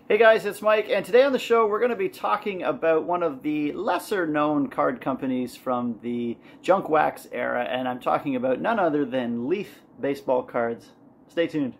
Hey guys, it's Mike, and today on the show we're going to be talking about one of the lesser known card companies from the junk wax era, and I'm talking about none other than Leaf baseball cards. Stay tuned.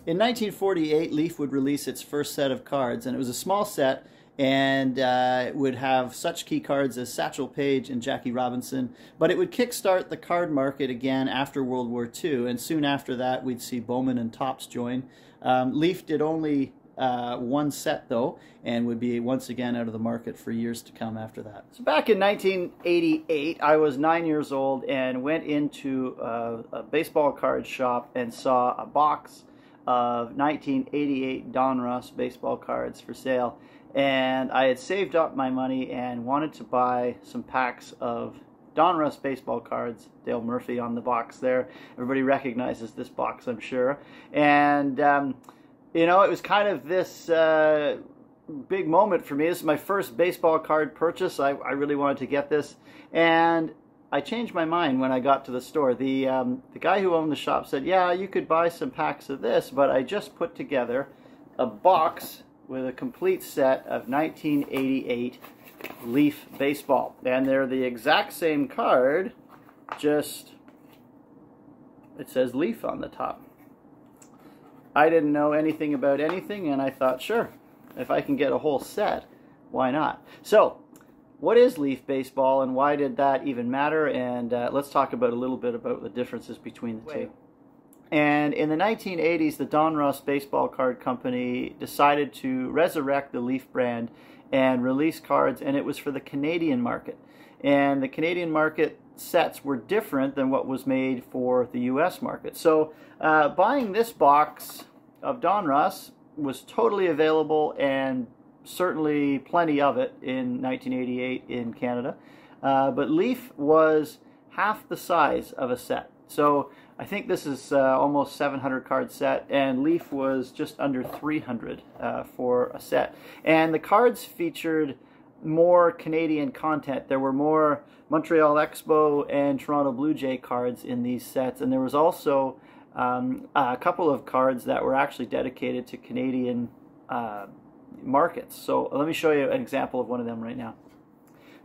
In 1948, Leaf would release its first set of cards, and it was a small set, and it would have such key cards as Satchel Paige and Jackie Robinson, but it would kickstart the card market again after World War II, and soon after that we'd see Bowman and Topps join. Leaf did only one set though, and would be once again out of the market for years to come after that. So back in 1988, I was 9 years old and went into a baseball card shop and saw a box of 1988 Donruss baseball cards for sale. And I had saved up my money and wanted to buy some packs of Donruss baseball cards. Dale Murphy on the box there. Everybody recognizes this box, I'm sure. And, you know, it was kind of this big moment for me. This is my first baseball card purchase. I really wanted to get this. And I changed my mind when I got to the store. The guy who owned the shop said, yeah, you could buy some packs of this, but I just put together a box with a complete set of 1988 Leaf baseball. And they're the exact same card, just it says Leaf on the top. I didn't know anything about anything, and I thought, sure, if I can get a whole set, why not? So, what is Leaf baseball and why did that even matter? And let's talk about a little bit about the differences between the two. And in the 1980s, the Donruss Baseball Card Company decided to resurrect the Leaf brand and release cards, and it was for the Canadian market. And the Canadian market sets were different than what was made for the US market. So buying this box of Donruss was totally available, and certainly plenty of it in 1988 in Canada. But Leaf was half the size of a set. So I think this is almost 700 card set, and Leaf was just under 300 for a set. And the cards featured more Canadian content. There were more Montreal Expo and Toronto Blue Jay cards in these sets, and there was also a couple of cards that were actually dedicated to Canadian markets. So let me show you an example of one of them right now.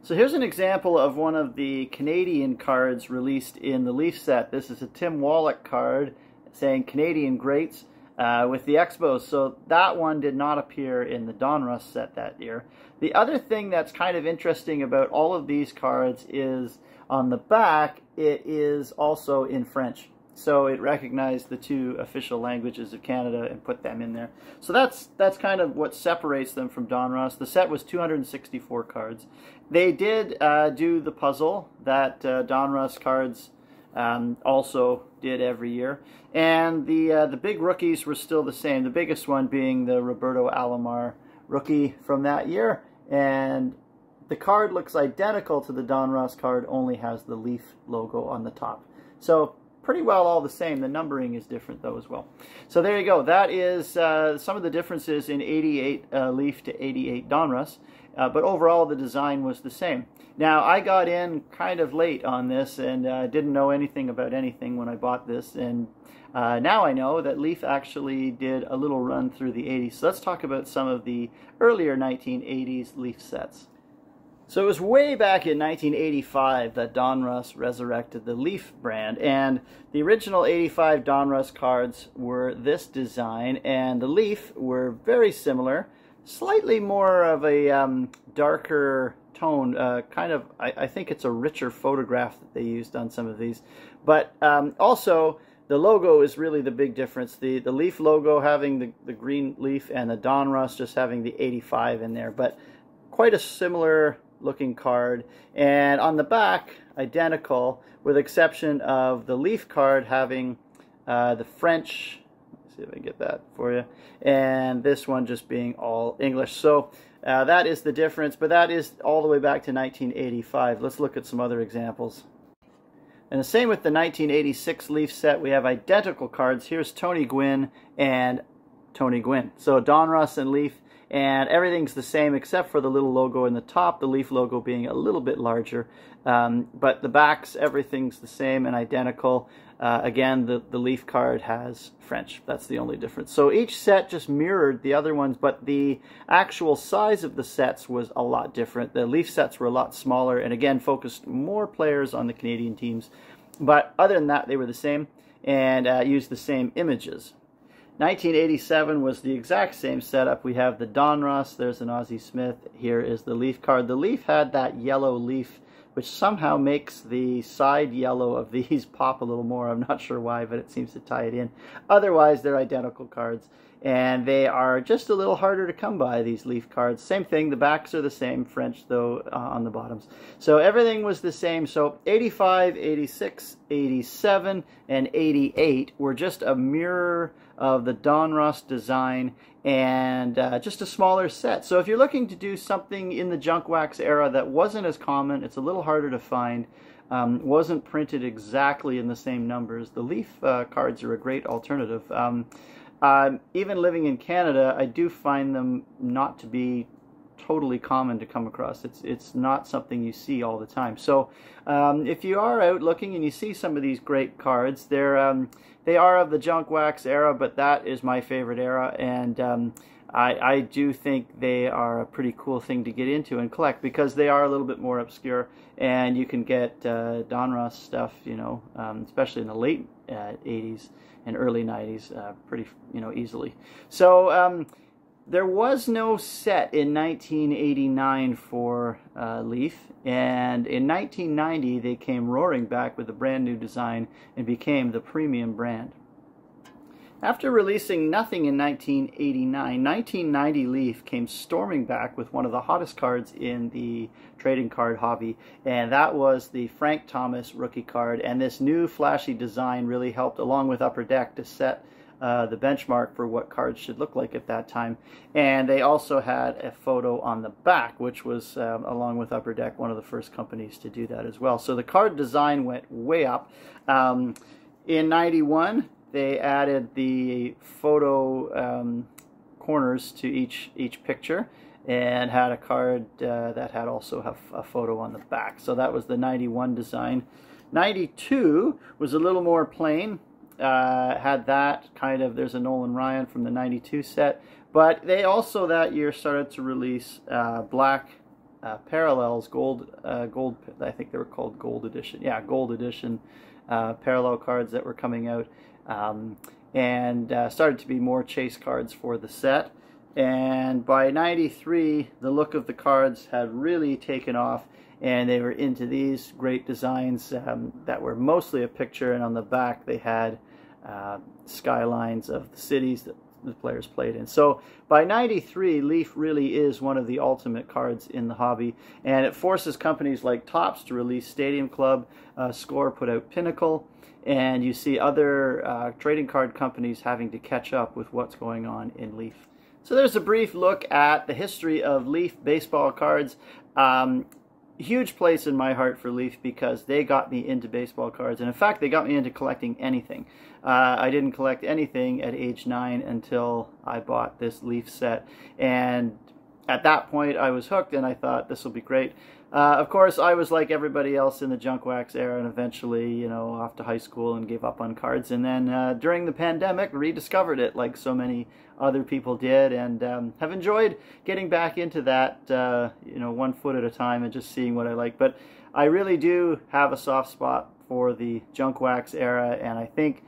So here's an example of one of the Canadian cards released in the Leaf set. This is a Tim Wallach card saying Canadian Greats with the Expos. So that one did not appear in the Donruss set that year. The other thing that's kind of interesting about all of these cards is on the back it is also in French. So it recognized the two official languages of Canada and put them in there. So that's kind of what separates them from Donruss. The set was 264 cards. They did do the puzzle that Donruss cards also did every year. And the big rookies were still the same. The biggest one being the Roberto Alomar rookie from that year. And the card looks identical to the Donruss card, only has the Leaf logo on the top. So pretty well all the same. The numbering is different though as well. So there you go. That is some of the differences in 88 Leaf to 88 Donruss. But overall the design was the same. Now I got in kind of late on this and didn't know anything about anything when I bought this. And now I know that Leaf actually did a little run through the 80s. So let's talk about some of the earlier 1980s Leaf sets. So it was way back in 1985 that Donruss resurrected the Leaf brand, and the original 85 Donruss cards were this design, and the Leaf were very similar, slightly more of a darker tone, kind of, I think it's a richer photograph that they used on some of these, but also the logo is really the big difference. The Leaf logo having the green leaf and the Donruss just having the 85 in there, but quite a similar looking card. And on the back, identical, with exception of the Leaf card having the French, let's see if I can get that for you, and this one just being all English. So that is the difference, but that is all the way back to 1985. Let's look at some other examples. And the same with the 1986 Leaf set. We have identical cards. Here's Tony Gwynn and Tony Gwynn. So Donruss and Leaf and everything's the same except for the little logo in the top, the Leaf logo being a little bit larger. But the backs, everything's the same and identical. Again, the Leaf card has French. That's the only difference. So each set just mirrored the other ones, but the actual size of the sets was a lot different. The Leaf sets were a lot smaller and again focused more players on the Canadian teams. But other than that, they were the same and used the same images. 1987 was the exact same setup. We have the Donruss, there's an Ozzie Smith, here is the Leaf card. The Leaf had that yellow leaf, which somehow makes the side yellow of these pop a little more. I'm not sure why, but it seems to tie it in. Otherwise, they're identical cards, and they are just a little harder to come by, these Leaf cards. Same thing, the backs are the same, French though on the bottoms. So everything was the same. So 85, 86, 87, and 88 were just a mirror of the Donruss design and just a smaller set. So if you're looking to do something in the junk wax era that wasn't as common, it's a little harder to find, wasn't printed exactly in the same numbers, the Leaf cards are a great alternative. Even living in Canada, I do find them not to be totally common to come across. It's not something you see all the time. So if you are out looking and you see some of these great cards, they are of the junk wax era, but that is my favorite era, and I do think they are a pretty cool thing to get into and collect because they are a little bit more obscure, and you can get Donruss stuff, you know, especially in the late 80s and early 90s, pretty, you know, easily. So there was no set in 1989 for Leaf, and in 1990 they came roaring back with a brand new design and became the premium brand. After releasing nothing in 1989, 1990 Leaf came storming back with one of the hottest cards in the trading card hobby, and that was the Frank Thomas rookie card. And this new flashy design really helped, along with Upper Deck, to set the benchmark for what cards should look like at that time. And they also had a photo on the back, which was, along with Upper Deck, one of the first companies to do that as well. So the card design went way up. In 91, they added the photo corners to each picture and had a card that had also a photo on the back. So that was the 91 design. 92 was a little more plain. Had that kind of, there's a Nolan Ryan from the 92 set, but they also that year started to release black parallels, gold, I think they were called gold edition, yeah, gold edition parallel cards that were coming out, and started to be more chase cards for the set. And by 93 the look of the cards had really taken off, and they were into these great designs that were mostly a picture, and on the back they had skylines of the cities that the players played in. So by 93, Leaf really is one of the ultimate cards in the hobby, and it forces companies like Topps to release Stadium Club, Score put out Pinnacle, and you see other trading card companies having to catch up with what's going on in Leaf. So there's a brief look at the history of Leaf baseball cards. Huge place in my heart for Leaf because they got me into baseball cards, and in fact they got me into collecting anything. I didn't collect anything at age 9 until I bought this Leaf set, and at that point I was hooked and I thought this will be great. Of course I was like everybody else in the junk wax era, and eventually, you know, off to high school and gave up on cards, and then during the pandemic rediscovered it like so many other people did, and have enjoyed getting back into that, you know, 1 foot at a time and just seeing what I like. But I really do have a soft spot for the junk wax era, and I think,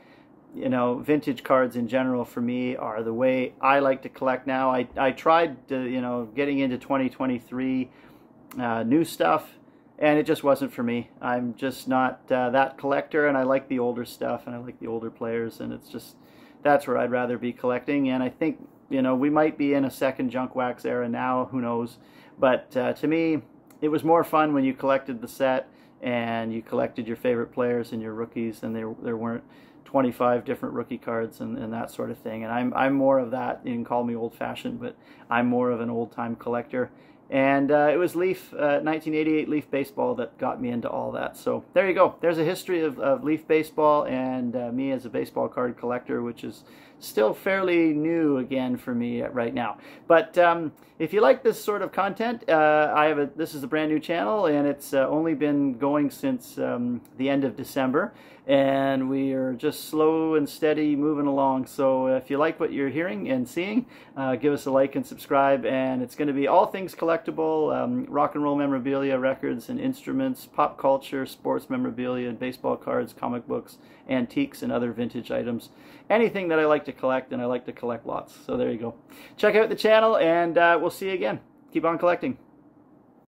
you know, vintage cards in general for me are the way I like to collect now. I tried to, you know, getting into 2023 new stuff, and it just wasn't for me. I'm just not that collector, and I like the older stuff and I like the older players, and it's just, that's where I'd rather be collecting. And I think, you know, we might be in a second junk wax era now, who knows, but to me it was more fun when you collected the set and you collected your favorite players and your rookies, and there weren't 25 different rookie cards and that sort of thing. And I'm more of that. You can call me old-fashioned, but I'm more of an old-time collector. And it was Leaf, 1988 Leaf Baseball that got me into all that. So there you go. There's a history of Leaf Baseball and me as a baseball card collector, which is still fairly new again for me right now. But if you like this sort of content, this is a brand new channel, and it's only been going since the end of December, and we are just slow and steady moving along. So if you like what you're hearing and seeing, give us a like and subscribe. And it's going to be all things collectible, rock and roll memorabilia, records and instruments, pop culture, sports memorabilia, baseball cards, comic books, antiques, and other vintage items. Anything that I like to collect, and I like to collect lots. So there you go. Check out the channel, and we'll see you again. Keep on collecting.